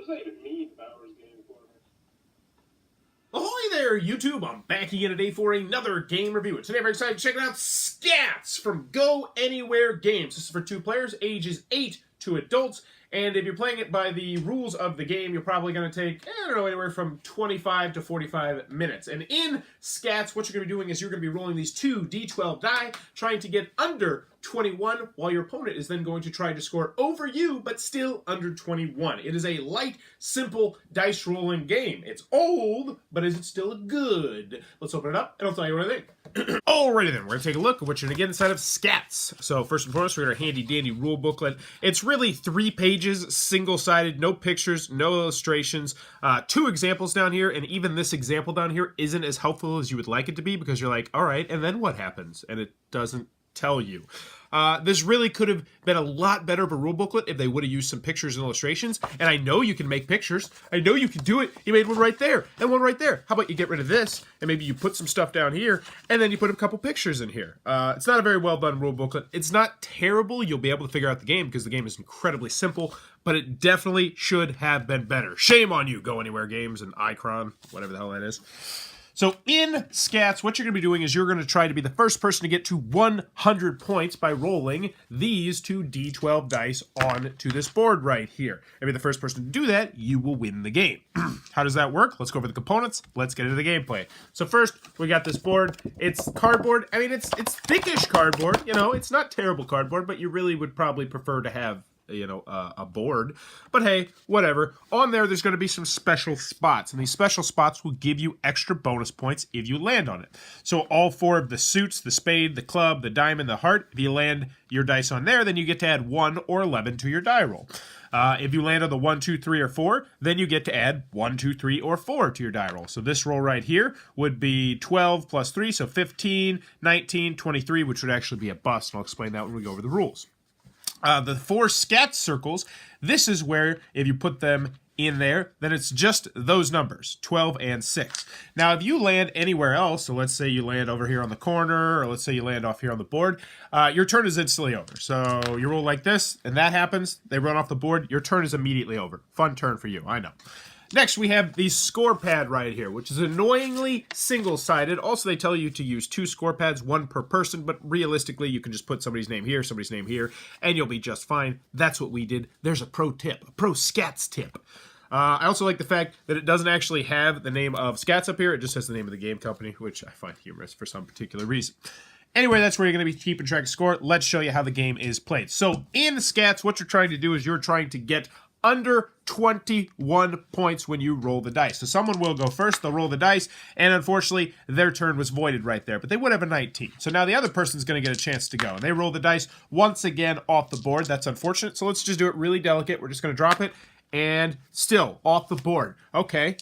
Ahoy there, YouTube! I'm back again today for another game review. Today I'm excited to check out Scatz from Go Anywhere Games. This is for 2 players, ages 8 to adults. And if you're playing it by the rules of the game, you're probably going to take, anywhere from 25 to 45 minutes. And in Scatz, what you're going to be doing is you're going to be rolling these 2 D12 die, trying to get under 21, while your opponent is then going to try to score over you, but still under 21. It is a light, simple dice rolling game. It's old, but is it still good? Let's open it up, and I'll tell you what I think. Alrighty then, we're going to take a look at what you're going to get inside of Scatz. So first and foremost, we got our handy dandy rule booklet. It's really 3 pages, single-sided, no pictures, no illustrations, 2 examples down here, and even this example down here isn't as helpful as you would like it to be, because you're like, alright, and then what happens? And it doesn't tell you. This really could have been a lot better of a rule booklet if they would have used some pictures and illustrations. And I know you can make pictures. I know you can do it. You made one right there and one right there. How about you get rid of this and maybe you put some stuff down here and then you put a couple pictures in here. It's not a very well done rule booklet. It's not terrible. You'll be able to figure out the game because the game is incredibly simple, but it definitely should have been better. Shame on you, Go Anywhere Games and Icron, whatever the hell that is. So in Scatz, what you're going to be doing is you're going to try to be the first person to get to 100 points by rolling these 2 D12 dice onto this board right here. If you're the first person to do that, you will win the game. How does that work? Let's go over the components. Let's get into the gameplay. So first, we got this board. It's cardboard. I mean, it's thickish cardboard. You know, it's not terrible cardboard, but you really would probably prefer to have a board. But hey, whatever. On there's going to be some special spots, and these special spots will give you extra bonus points if you land on it. So all 4 of the suits, the spade, the club, the diamond, the heart, if you land your dice on there, then you get to add 1 or 11 to your die roll. If you land on the 1, 2, 3, or 4, then you get to add 1, 2, 3, or 4 to your die roll. So this roll right here would be 12 plus 3, so 15, 19, 23, which would actually be a bust, and I'll explain that when we go over the rules. The 4 Scatz circles, this is where if you put them in there, then it's just those numbers, 12 and 6. Now, if you land anywhere else, so let's say you land over here on the corner, or let's say you land off here on the board, your turn is instantly over. So you roll like this, and that happens, they run off the board, your turn is immediately over. Fun turn for you, I know. Next, we have the score pad right here, which is annoyingly single-sided. Also, they tell you to use 2 score pads, 1 per person, but realistically, you can just put somebody's name here, and you'll be just fine. That's what we did. There's a pro tip, a pro Scatz tip. I also like the fact that it doesn't actually have the name of Scatz up here. It just has the name of the game company, which I find humorous for some particular reason. Anyway, that's where you're going to be keeping track of score. Let's show you how the game is played. So, in Scatz, what you're trying to do is you're trying to get under 21 points when you roll the dice. So someone will go first, they'll roll the dice, and unfortunately, their turn was voided right there, but they would have a 19. So now the other person's going to get a chance to go. And they roll the dice once again off the board. That's unfortunate, so let's just do it really delicate. We're just going to drop it, and still off the board. Okay,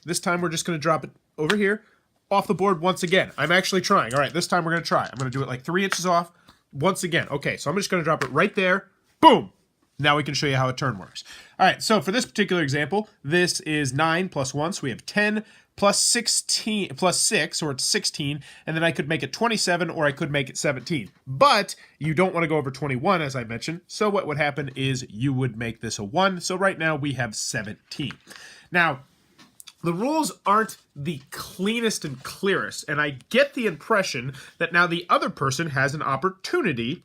this time we're just going to drop it over here, off the board once again. I'm actually trying. All right, this time we're going to try. I'm going to do it like 3 inches off once again. Okay, so I'm just going to drop it right there. Boom! Now we can show you how a turn works. All right, so for this particular example, this is 9 plus 1, so we have 10 plus 16 plus 6, or it's 16, and then I could make it 27, or I could make it 17. But you don't want to go over 21, as I mentioned, so what would happen is you would make this a 1, so right now we have 17. Now, the rules aren't the cleanest and clearest, and I get the impression that now the other person has an opportunity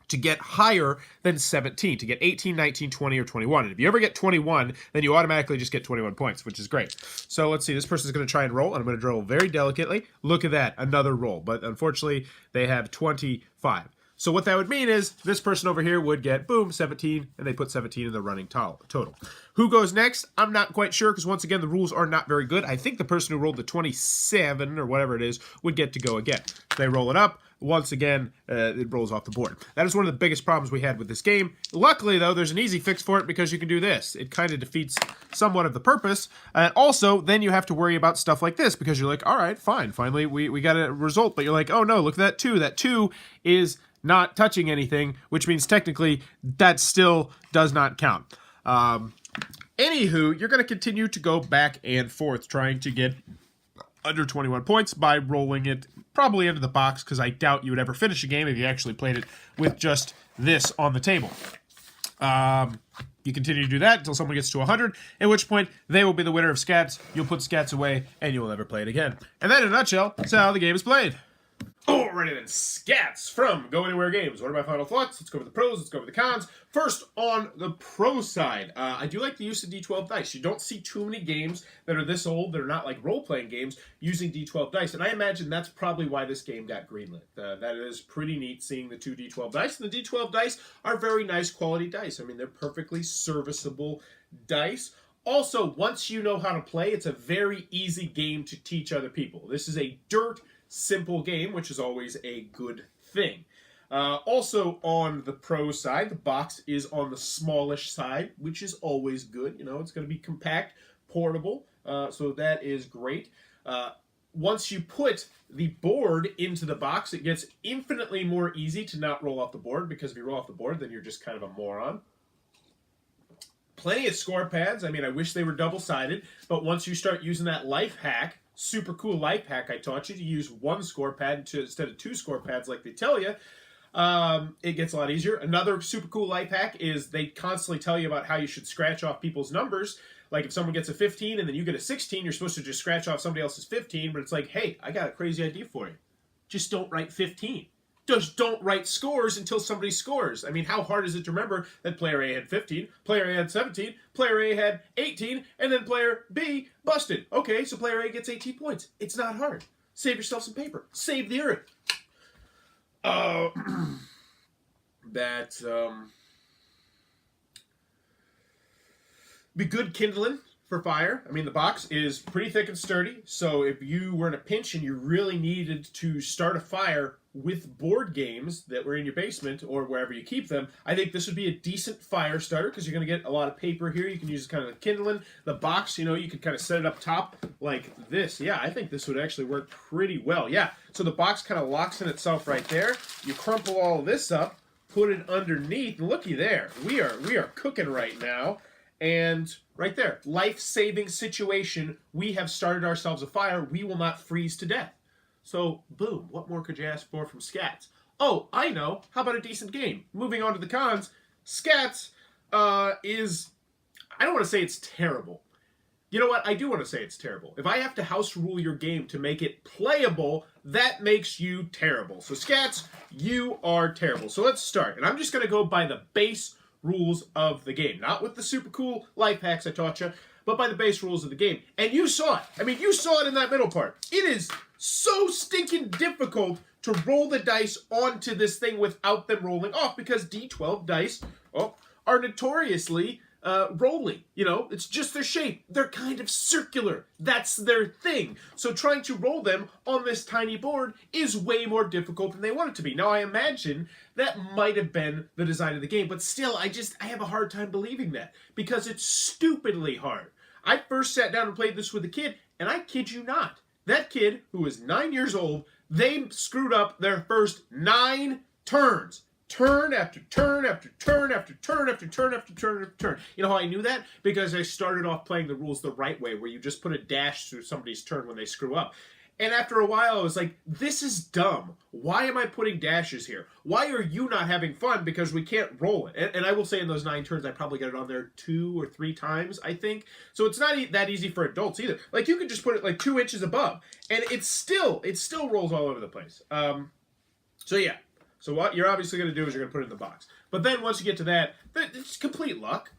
to get higher than 17, to get 18, 19, 20, or 21. And if you ever get 21, then you automatically just get 21 points, which is great. So let's see, this person's going to try and roll, and I'm going to roll very delicately. Look at that, another roll. But unfortunately, they have 25. So what that would mean is this person over here would get, boom, 17, and they put 17 in the running total. Who goes next? I'm not quite sure, because once again, the rules are not very good. I think the person who rolled the 27, or whatever it is, would get to go again. They roll it up. Once again, it rolls off the board. That is one of the biggest problems we had with this game. Luckily, though, there's an easy fix for it because you can do this. It kind of defeats somewhat of the purpose. Also, then you have to worry about stuff like this because you're like, all right, fine. Finally, we got a result. But you're like, oh, no, look at that 2. That 2 is not touching anything, which means technically that still does not count. Anywho, you're going to continue to go back and forth trying to get under 21 points by rolling it probably into the box, because I doubt you would ever finish a game if you actually played it with just this on the table. You continue to do that until someone gets to 100, at which point they will be the winner of Scatz. You'll put Scatz away, and you will never play it again. And that, in a nutshell, is how the game is played. Alrighty then, Scatz from Go Anywhere Games. What are my final thoughts? Let's go over the pros, let's go over the cons. First, on the pro side, I do like the use of D12 dice. You don't see too many games that are this old, that are not like role-playing games, using D12 dice. And I imagine that's probably why this game got greenlit. That is pretty neat, seeing the two D12 dice. And the D12 dice are very nice quality dice. I mean, they're perfectly serviceable dice. Also, once you know how to play, it's a very easy game to teach other people. This is a simple game, which is always a good thing. Also, on the pro side, the box is on the smallish side, which is always good. You know, it's going to be compact, portable, so that is great. Once you put the board into the box, it gets infinitely more easy to not roll off the board, because if you roll off the board, then you're just kind of a moron. Plenty of score pads. I mean, I wish they were double-sided, but once you start using that life hack, super cool life hack I taught you, to use one score pad instead of two score pads like they tell you, it gets a lot easier. Another super cool life hack is they constantly tell you about how you should scratch off people's numbers. Like if someone gets a 15 and then you get a 16, you're supposed to just scratch off somebody else's 15, but it's like, hey, I got a crazy idea for you. Just don't write 15. Just don't write scores until somebody scores. I mean, how hard is it to remember that player A had 15, player A had 17, player A had 18, and then player B busted? Okay, so player A gets 18 points. It's not hard. Save yourself some paper. Save the earth. Be good kindling for fire. I mean, the box is pretty thick and sturdy, so if you were in a pinch and you really needed to start a fire with board games that were in your basement or wherever you keep them, I think this would be a decent fire starter, because you're going to get a lot of paper here. You can use kind of the kindling. The box, you know, you could kind of set it up top like this. Yeah, I think this would actually work pretty well. Yeah, so the box kind of locks in itself right there. You crumple all of this up, put it underneath, and looky there. We are cooking right now. And right there, life-saving situation. We have started ourselves a fire. We will not freeze to death. So, boom, what more could you ask for from Scatz? Oh, I know. How about a decent game? Moving on to the cons, Scatz is, I don't want to say it's terrible. You know what? I do want to say it's terrible. If I have to house rule your game to make it playable, that makes you terrible. So, Scatz, you are terrible. So let's start. And I'm just going to go by the base rules of the game. Not with the super cool life hacks I taught you, but by the base rules of the game. And you saw it. I mean, you saw it in that middle part. It is so stinking difficult to roll the dice onto this thing without them rolling off, because D12 dice are notoriously rolling. You know, it's just their shape. They're kind of circular. That's their thing. So trying to roll them on this tiny board is way more difficult than they want it to be. Now, I imagine that might have been the design of the game, but still, I have a hard time believing that, because it's stupidly hard. I first sat down and played this with a kid, and I kid you not, that kid, who was 9 years old, they screwed up their first 9 turns. Turn after turn after turn after turn after turn after turn after turn. You know how I knew that? Because I started off playing the rules the right way, where you just put a dash through somebody's turn when they screw up. And after a while, I was like, this is dumb. Why am I putting dashes here? Why are you not having fun? Because we can't roll it. And I will say in those 9 turns, I probably got it on there 2 or 3 times, I think. So it's not that easy for adults either. Like, you could just put it like 2 inches above, and it still rolls all over the place. So yeah. So what you're obviously going to do is you're going to put it in the box. But then once you get to that, it's complete luck.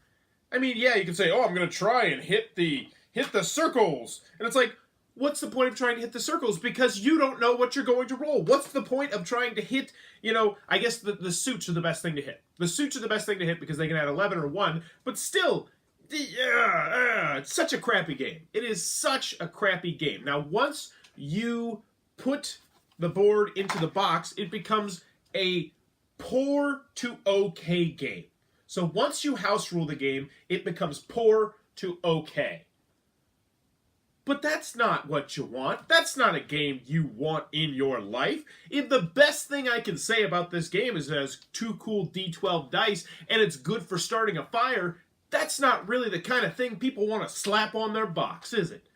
I mean, yeah, you can say, oh, I'm going to try and hit the circles. And it's like, what's the point of trying to hit the circles? Because you don't know what you're going to roll. What's the point of trying to hit, you know, I guess the suits are the best thing to hit. The suits are the best thing to hit because they can add 11 or 1. But still, it's such a crappy game. It is such a crappy game. Now, once you put the board into the box, it becomes a poor to okay game. So once you house rule the game, it becomes poor to okay. But that's not what you want. That's not a game you want in your life. If the best thing I can say about this game is it has 2 cool D12 dice and it's good for starting a fire, that's not really the kind of thing people want to slap on their box, is it?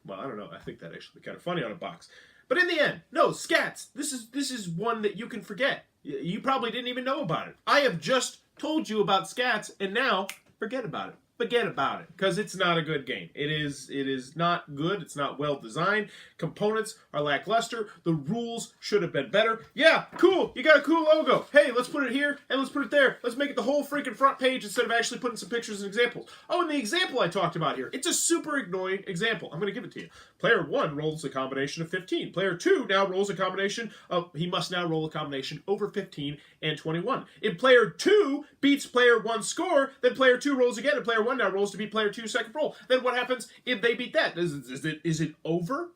Well, I don't know. I think that'd actually be kind of funny on a box. But in the end, no, Scatz, this is one that you can forget. You probably didn't even know about it. I have just told you about Scatz, and now forget about it. Forget about it, because it's not a good game. It is not good. It's not well designed. Components are lackluster. The rules should have been better. Yeah, cool. You got a cool logo. Hey, let's put it here and let's put it there. Let's make it the whole freaking front page instead of actually putting some pictures and examples. Oh, and the example I talked about here, it's a super annoying example. I'm going to give it to you. Player 1 rolls a combination of 15. Player 2 now rolls a combination of, he must now roll a combination over 15 and 21. If player 2 beats player 1's score, then player 2 rolls again, and player 1 now rolls to beat player 2's second roll. Then what happens if they beat that? Is it over?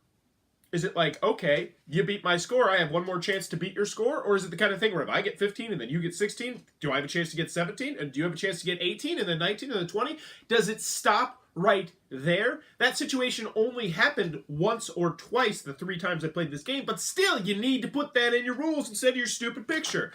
Is it like, okay, you beat my score, I have one more chance to beat your score? Or is it the kind of thing where if I get 15 and then you get 16, do I have a chance to get 17? And do you have a chance to get 18 and then 19 and then 20? Does it stop right there? That situation only happened once or twice the 3 times I played this game, but still, you need to put that in your rules instead of your stupid picture.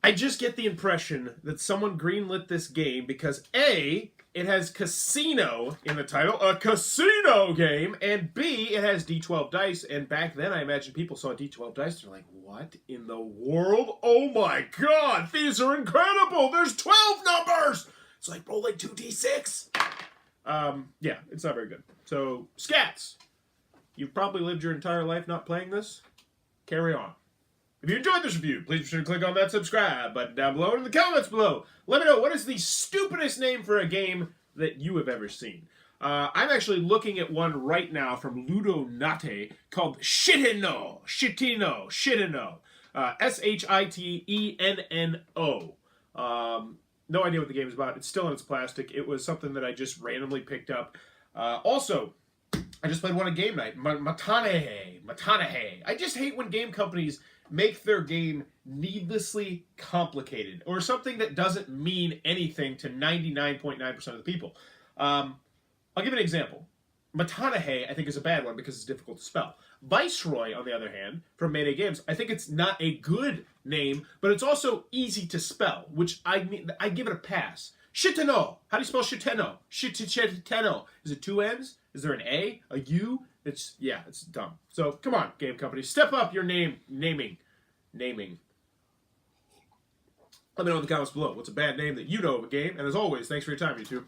I just get the impression that someone greenlit this game because A, it has casino in the title, a casino game, and B, it has D12 dice, and back then I imagine people saw D12 dice, they're like, what in the world? Oh my god, these are incredible! There's 12 numbers! It's like rolling 2d6! Yeah, it's not very good. So, Scatz, you've probably lived your entire life not playing this. Carry on. If you enjoyed this review, please be sure to click on that subscribe button down below and in the comments below. Let me know, what is the stupidest name for a game that you have ever seen? I'm actually looking at one right now from Ludo Nate called Shiteno. Shiteno. No idea what the game is about. It's still in its plastic. It was something that I just randomly picked up. Also, I just played one at game night. Matanahe. I just hate when game companies make their game needlessly complicated or something that doesn't mean anything to 99.9% of the people. I'll give an example. Matanahe, I think, is a bad one because it's difficult to spell. Viceroy, on the other hand, from Mayday Games, I think it's not a good name, but it's also easy to spell, which I give it a pass. Shiteno. How do you spell Shiteno? Shiteno. Is it 2 N's? Is there an A? A U? It's dumb. So, come on, game companies. Step up your naming. Let me know in the comments below what's a bad name that you know of a game. And as always, thanks for your time, YouTube.